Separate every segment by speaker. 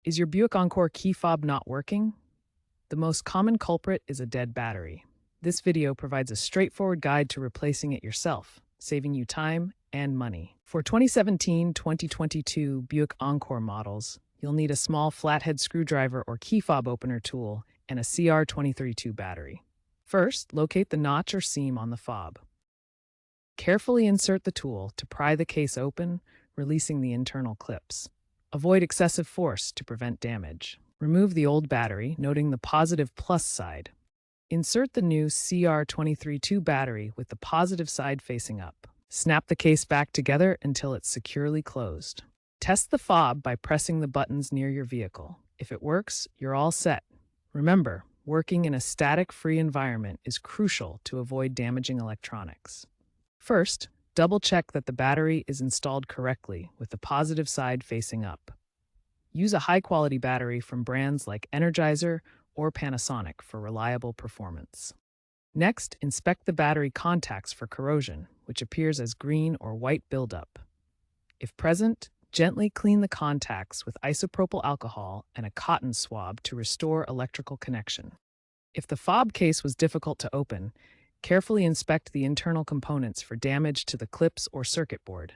Speaker 1: Is your Buick Encore key fob not working? The most common culprit is a dead battery. This video provides a straightforward guide to replacing it yourself, saving you time and money. For 2017-2022 Buick Encore models, you'll need a small flathead screwdriver or key fob opener tool and a CR232 battery. First, locate the notch or seam on the fob. Carefully insert the tool to pry the case open, releasing the internal clips. Avoid excessive force to prevent damage. Remove the old battery, noting the positive plus side. Insert the new CR232 battery with the positive side facing up. Snap the case back together until it's securely closed. Test the fob by pressing the buttons near your vehicle. If it works, you're all set. Remember, working in a static-free environment is crucial to avoid damaging electronics. First, double-check that the battery is installed correctly with the positive side facing up. Use a high-quality battery from brands like Energizer or Panasonic for reliable performance. Next, inspect the battery contacts for corrosion, which appears as green or white buildup. If present, gently clean the contacts with isopropyl alcohol and a cotton swab to restore electrical connection. If the fob case was difficult to open, carefully inspect the internal components for damage to the clips or circuit board.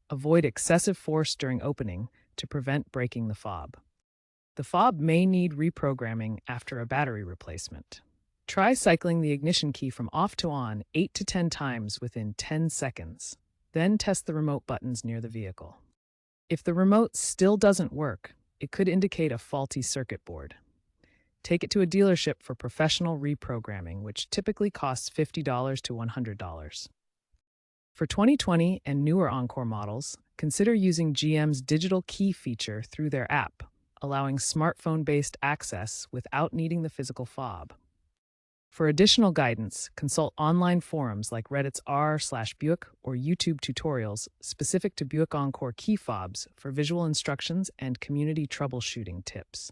Speaker 1: Avoid excessive force during opening to prevent breaking the fob. The fob may need reprogramming after a battery replacement. Try cycling the ignition key from off to on 8 to 10 times within 10 seconds. Then test the remote buttons near the vehicle. If the remote still doesn't work, it could indicate a faulty circuit board. Take it to a dealership for professional reprogramming, which typically costs $50 to $100. For 2020 and newer Encore models, consider using GM's digital key feature through their app, allowing smartphone-based access without needing the physical fob. For additional guidance, consult online forums like Reddit's r/Buick or YouTube tutorials specific to Buick Encore key fobs for visual instructions and community troubleshooting tips.